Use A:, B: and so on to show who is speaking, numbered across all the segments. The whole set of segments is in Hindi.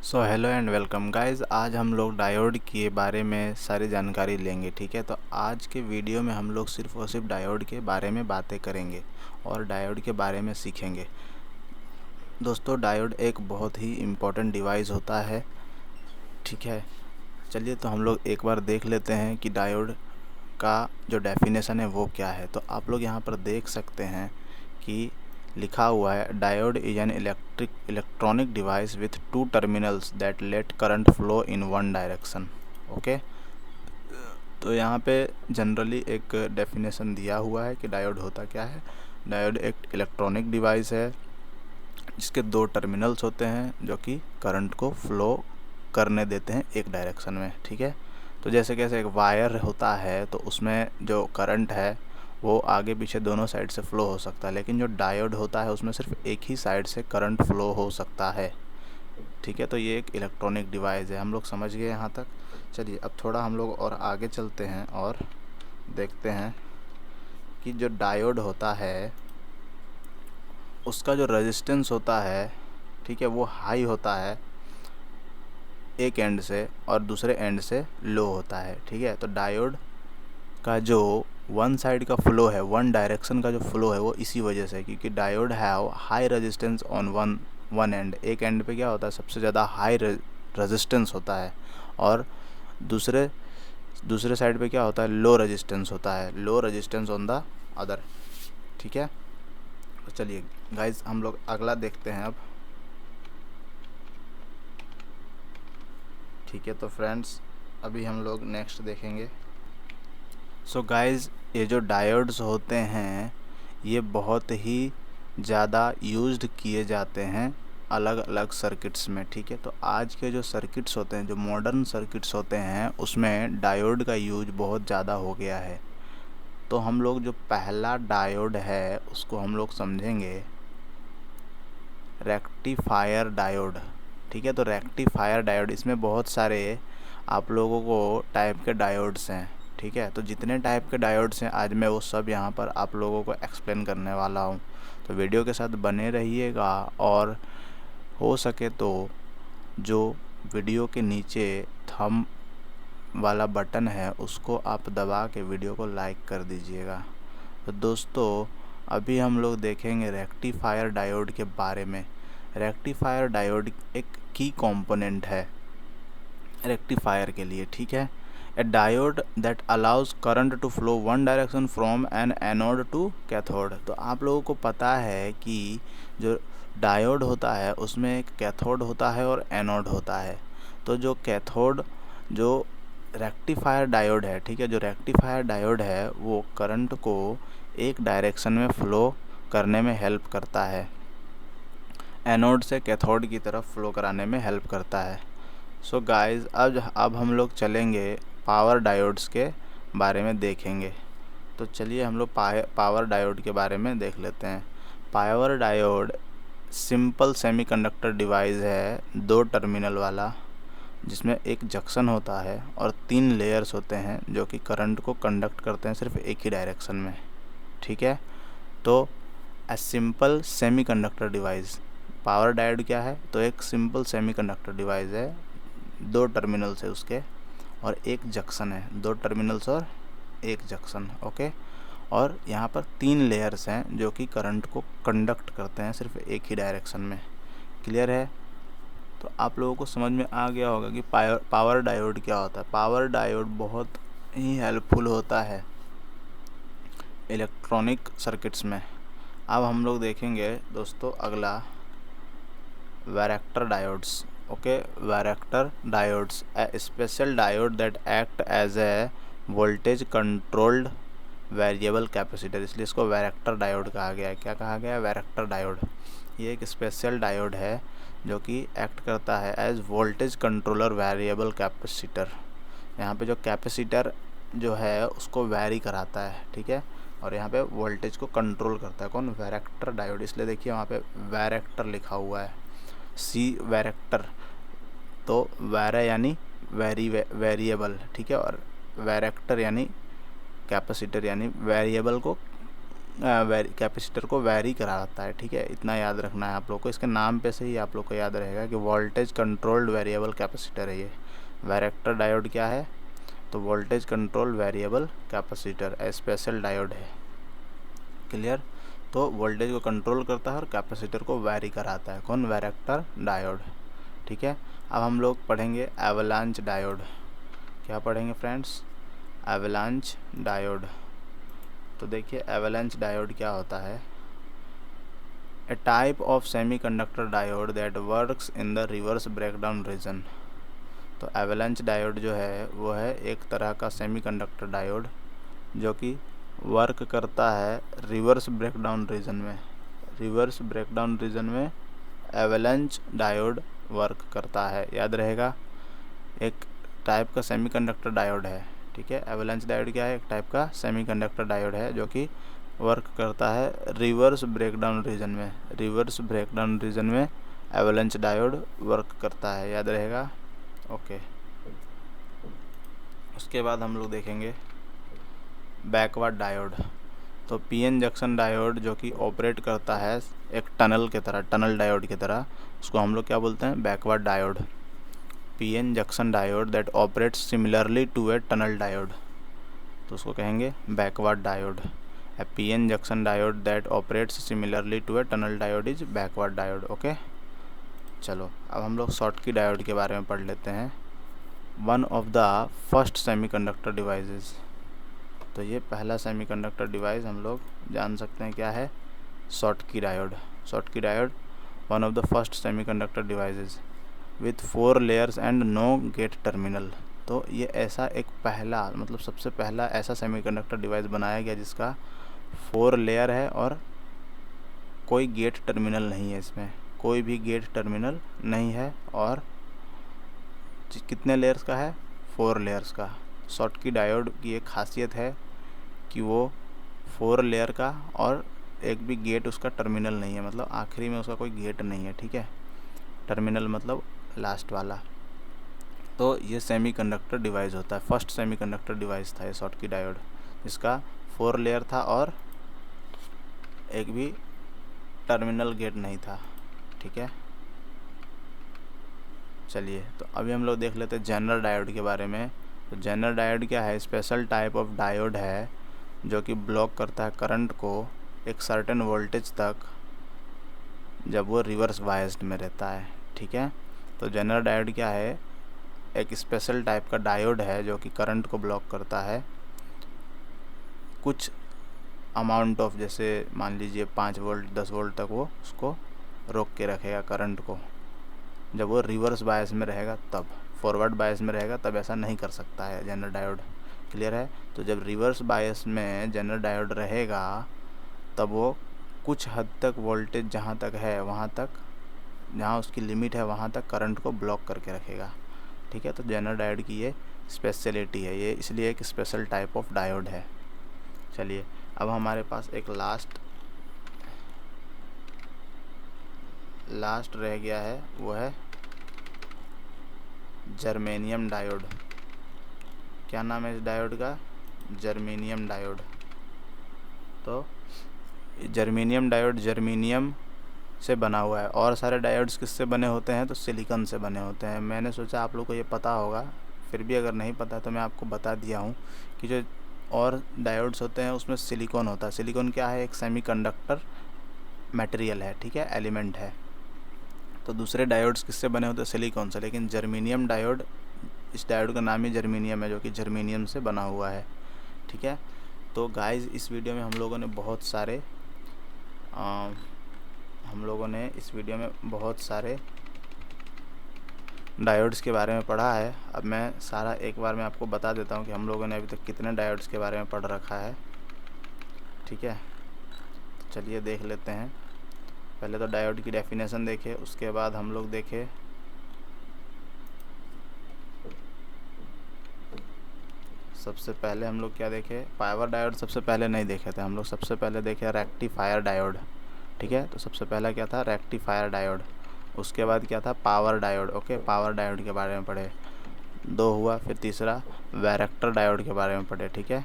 A: So hello and welcome guys. आज हम लोग डायोड के बारे में सारी जानकारी लेंगे। ठीक है, तो आज के वीडियो में हम लोग सिर्फ और सिर्फ डायोड के बारे में बातें करेंगे और डायोड के बारे में सीखेंगे। दोस्तों, डायोड एक बहुत ही इम्पोर्टेंट डिवाइस होता है। ठीक है, चलिए तो हम लोग एक बार देख लेते हैं कि डायोड का जो डेफिनेशन है वो क्या है। तो आप लोग यहाँ पर देख सकते हैं कि लिखा हुआ है, diode is an electronic device with two terminals that let current flow in one direction. Okay, तो यहाँ पे जनरली एक डेफिनेशन दिया हुआ है कि डायोड होता क्या है। डायोड एक इलेक्ट्रॉनिक डिवाइस है जिसके दो टर्मिनल्स होते हैं जो कि करंट को फ्लो करने देते हैं एक डायरेक्शन में। ठीक है, तो जैसे कैसे एक वायर होता है तो उसमें जो करंट है वो आगे पीछे दोनों साइड से फ़्लो हो सकता है, लेकिन जो डायोड होता है उसमें सिर्फ एक ही साइड से करंट फ़्लो हो सकता है। ठीक है, तो ये एक इलेक्ट्रॉनिक डिवाइस है। हम लोग समझ गए यहाँ तक। चलिए अब थोड़ा हम लोग और आगे चलते हैं और देखते हैं कि जो डायोड होता है उसका जो रेजिस्टेंस होता है, ठीक है, वो हाई होता है एक एंड से और दूसरे एंड से लो होता है। ठीक है, तो डायोड का जो वन साइड का फ्लो है, वन डायरेक्शन का जो फ्लो है वो इसी वजह से है क्योंकि diode have high resistance on one and. एक एंड पे क्या होता है, सबसे ज़्यादा हाई रेजिस्टेंस होता है और दूसरे साइड पे क्या होता है, लो रेजिस्टेंस होता है, low resistance on the other. ठीक है, तो चलिए गाइज हम लोग अगला देखते हैं अब। ठीक है, तो फ्रेंड्स अभी हम लोग नेक्स्ट देखेंगे। सो गाइज़, ये जो डायोड्स होते हैं ये बहुत ही ज़्यादा यूज्ड किए जाते हैं अलग अलग सर्किट्स में। ठीक है, तो आज के जो सर्किट्स होते हैं, जो मॉडर्न सर्किट्स होते हैं, उसमें डायोड का यूज बहुत ज़्यादा हो गया है। तो हम लोग जो पहला डायोड है उसको हम लोग समझेंगे रेक्टिफायर डायोड। ठीक है, तो रेक्टिफायर डायोड, इसमें बहुत सारे आप लोगों को टाइप के डायोड्स हैं। ठीक है, तो जितने टाइप के डायोड्स हैं आज मैं वो सब यहाँ पर आप लोगों को एक्सप्लेन करने वाला हूँ। तो वीडियो के साथ बने रहिएगा और हो सके तो जो वीडियो के नीचे थंब वाला बटन है उसको आप दबा के वीडियो को लाइक कर दीजिएगा। तो दोस्तों अभी हम लोग देखेंगे रेक्टिफायर डायोड के बारे में। रेक्टिफायर डायोड एक की कंपोनेंट है रेक्टिफायर के लिए। ठीक है, a diode that allows current to flow one direction from an anode to cathode. तो आप लोगों को पता है कि जो डायोड होता है उसमें एक कैथोड होता है और एनोड होता है। तो जो कैथोड, जो रेक्टिफायर डायोड है, ठीक है, जो रेक्टिफायर डायोड है वो करंट को एक डायरेक्शन में फ़्लो करने में हेल्प करता है, एनोड से कैथोड की तरफ फ़्लो कराने में हेल्प करता है। सो गाइस, अब हम लोग चलेंगे पावर डायोड्स के बारे में देखेंगे। तो चलिए हम लोग पावर डायोड के बारे में देख लेते हैं। Power diode simple semiconductor device है, दो टर्मिनल वाला, जिसमें एक जंक्शन होता है और तीन लेयर्स होते हैं जो कि करंट को कंडक्ट करते हैं सिर्फ एक ही डायरेक्शन में। ठीक है, तो a simple semiconductor device, power diode क्या है, तो एक सिंपल सेमीकंडक्टर डिवाइस है, दो टर्मिनल्स है उसके और एक जंक्शन है, दो टर्मिनल्स और एक जंक्शन। ओके, और यहाँ पर तीन लेयर्स हैं जो कि करंट को कंडक्ट करते हैं सिर्फ एक ही डायरेक्शन में। क्लियर है? तो आप लोगों को समझ में आ गया होगा कि पावर डायोड क्या होता है। पावर डायोड बहुत ही हेल्पफुल होता है इलेक्ट्रॉनिक सर्किट्स में। अब हम लोग देखेंगे दोस्तों अगला varactor diodes. Okay, varactor diodes, a special diode that act as a voltage controlled variable capacitor, इसलिए इसको वैरेक्टर डायोड कहा गया है। क्या कहा गया है? Varactor diode. ये एक स्पेशल डायोड है जो कि एक्ट करता है as voltage controller variable capacitor. यहाँ पे जो कैपेसिटर जो है उसको वैरी कराता है। ठीक है, और यहाँ पे वोल्टेज को कंट्रोल करता है कौन? Varactor diode. इसलिए देखिए वहाँ पे वैरेक्टर लिखा हुआ है, सी वैरेक्टर। तो वैरा यानी वेरिएबल, ठीक है, और वैरेक्टर यानी कैपेसिटर यानी वेरिएबल को कैपेसिटर को वैरी कराता है, ठीक है। इतना याद रखना है आप लोग को, इसके नाम पे से ही आप लोग को याद रहेगा कि वोल्टेज कंट्रोल्ड वेरिएबल कैपेसिटर है ये। वैरेक्टर डायोड क्या है? तो voltage control variable capacitor special diode है। क्लियर? तो वोल्टेज को कंट्रोल करता है और कैपेसिटर को वैरी कराता है। कौन? वैरेक्टर डायोड, ठीक है। अब हम लोग पढ़ेंगे एवलांच डायोड। क्या पढ़ेंगे फ्रेंड्स? Avalanche diode. तो देखिए एवलांच डायोड क्या होता है। A type of semiconductor diode that works in the reverse breakdown region. तो एवलांच डायोड जो है वो है एक तरह का सेमीकंडक्टर डायोड जो कि वर्क करता है रिवर्स ब्रेकडाउन रीजन में। रिवर्स ब्रेकडाउन रीजन में एवलांच डायोड वर्क करता है, याद रहेगा। एक टाइप का सेमीकंडक्टर डायोड है, ठीक है। एवलांच डायोड क्या है? एक टाइप का सेमीकंडक्टर डायोड है जो कि वर्क करता है रिवर्स ब्रेकडाउन रीजन में। रिवर्स ब्रेकडाउन रीजन में एवलांच डायोड वर्क करता है, याद रहेगा। ओके, उसके बाद हम लोग देखेंगे बैकवर्ड डायोड। तो पीएन जंक्शन डायोड जो कि ऑपरेट करता है एक टनल के तरह, टनल डायोड की तरह, उसको हम लोग क्या बोलते हैं? Backward diode. PN junction diode that operates similarly to a tunnel diode, तो उसको कहेंगे backward diode. A PN junction diode that operates similarly to a tunnel diode is backward diode. Okay, चलो अब हम लोग शॉटकी डायोड के बारे में पढ़ लेते हैं। One of the first semiconductor devices. तो ये पहला सेमीकंडक्टर डिवाइस हम लोग जान सकते हैं क्या है? Schottky diode. Schottky diode one of the first semiconductor devices with 4 layers and know get terminal. तो ये ऐसा एक पहला, मतलब सबसे पहला ऐसा सेमीकंडक्टर डिवाइस बनाया गया जिसका 4 लेयर है और कोई गेट टर्मिनल नहीं है। इसमें कोई भी गेट टर्मिनल नहीं है। और कितने लेयर्स का है? 4 लेयर्स का। शॉटकी डायोड की एक खासियत है कि वो 4 लेयर का और एक भी गेट उसका टर्मिनल नहीं है, मतलब आखिरी में उसका कोई गेट नहीं है, ठीक है। टर्मिनल मतलब लास्ट वाला। तो ये सेमीकंडक्टर डिवाइस होता है, फर्स्ट सेमीकंडक्टर डिवाइस था ये शॉटकी डायोड, जिसका 4 लेयर था और एक भी टर्मिनल गेट नहीं था, ठीक है। चलिए, तो अभी हम लोग देख लेते हैं जेनर डायोड के बारे में। तो जेनर डायोड क्या है? स्पेशल टाइप ऑफ डायोड है जो कि ब्लॉक करता है करंट को एक सर्टेन वोल्टेज तक जब वो रिवर्स बायस्ड में रहता है, ठीक है। तो जेनर डायोड क्या है? एक स्पेशल टाइप का डायोड है जो कि करंट को ब्लॉक करता है कुछ अमाउंट ऑफ, जैसे मान लीजिए 5 वोल्ट 10 वोल्ट तक वो उसको रोक के रखेगा करंट को। जब वो रिवर्स बायस में रहेगा तब, फॉरवर्ड बायस में रहेगा तब ऐसा नहीं कर सकता है जेनर डायोड। क्लियर है? तो जब रिवर्स बायस में जेनर डायोड रहेगा तब वो कुछ हद तक वोल्टेज जहाँ तक है वहाँ तक, जहाँ उसकी लिमिट है वहाँ तक करंट को ब्लॉक करके रखेगा, ठीक है। तो जेनर डायोड की ये स्पेशलिटी है, ये इसलिए एक स्पेशल टाइप ऑफ डायोड है। चलिए, अब हमारे पास एक लास्ट रह गया है, वो है जर्मेनियम डायोड। क्या नाम है इस डायोड का? Germanium diode. तो जर्मेनियम डायोड जर्मेनियम से बना हुआ है। और सारे डायोड्स किससे बने होते हैं? तो सिलिकॉन से बने होते हैं। मैंने सोचा आप लोग को ये पता होगा, फिर भी अगर नहीं पता तो मैं आपको बता दिया हूँ कि जो और डायोड्स होते हैं उसमें सिलिकॉन होता है। सिलिकॉन क्या है? एक सेमीकंडक्टर मटेरियल है, ठीक है, एलिमेंट है। तो दूसरे डायोड्स किससे बने होते हैं? सिलिकॉन से। लेकिन जर्मेनियम डायोड, इस डायोड का नाम ही जर्मेनियम है जो कि जर्मेनियम से बना हुआ है, ठीक है। तो गाइस, इस वीडियो में हम लोगों ने बहुत सारे डायोड्स के बारे में पढ़ा है। अब मैं सारा एक बार में आपको बता देता हूँ कि हम लोगों ने अभी तक कितने डायोड्स के बारे में पढ़ रखा है, ठीक है। चलिए देख लेते हैं। पहले तो डायोड की डेफिनेशन देखे, उसके बाद हम लोग देखे सबसे पहले हम लोग क्या देखे? पावर डायोड सबसे पहले नहीं देखे थे हम लोग। सबसे पहले देखे रेक्टिफायर डायोड, ठीक है। तो सबसे पहला क्या था? Rectifier diode. उसके बाद क्या था? Power diode. Okay, power diode के बारे में पढ़े, 2 हुआ। फिर तीसरा वैरेक्टर डायोड के बारे में पढ़े, ठीक है।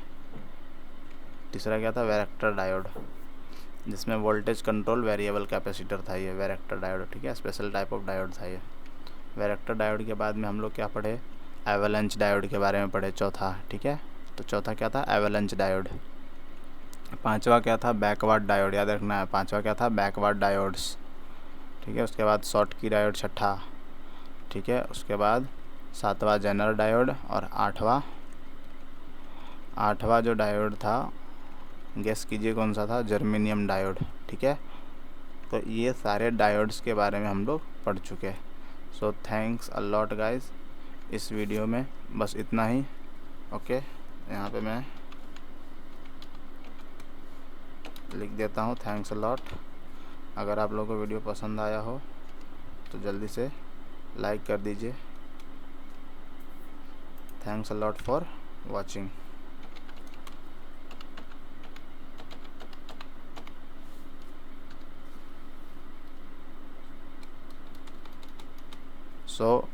A: तीसरा क्या था? Varactor diode. जिसमें वोल्टेज कंट्रोल वेरिएबल कैपेसिटर था ये वैरेक्टर डायोड, ठीक है, स्पेशल टाइप ऑफ डायोड था ये। वैरेक्टर डायोड के बाद में हम लोग क्या पढ़े, एवलांच डायोड के बारे में पढ़े, चौथा, ठीक है। तो चौथा क्या था, एवलांच डायोड। पांचवा क्या था, बैकवर्ड डायोड, याद रखना है, पांचवा क्या था, बैकवर्ड डायोड्स, ठीक है। उसके बाद शॉर्ट की डायोड छठा, ठीक है। उसके बाद सातवां जेनर डायोड, और आठवां जो डायोड था, गेस कीजिए कौन सा था, जर्मेनियम डायोड, ठीक है। तो ये सारे डायोड्स के बारे में हम लोग पढ़ चुके हैं। So thanks a lot guys. इस वीडियो में बस इतना ही। ओके, यहाँ पे मैं लिख देता हूँ थैंक्स अ लॉट। अगर आप लोगों को वीडियो पसंद आया हो तो जल्दी से लाइक कर दीजिए। Thanks a lot for watching. So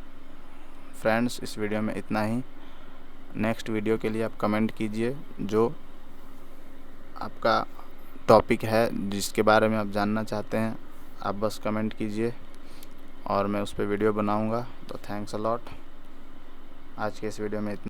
A: friends, इस वीडियो में इतना ही। नेक्स्ट वीडियो के लिए आप कमेंट कीजिए, जो आपका टॉपिक है जिसके बारे में आप जानना चाहते हैं, आप बस कमेंट कीजिए और मैं उस पर वीडियो बनाऊंगा। तो थैंक्स अ लॉट। आज के इस वीडियो में इतना।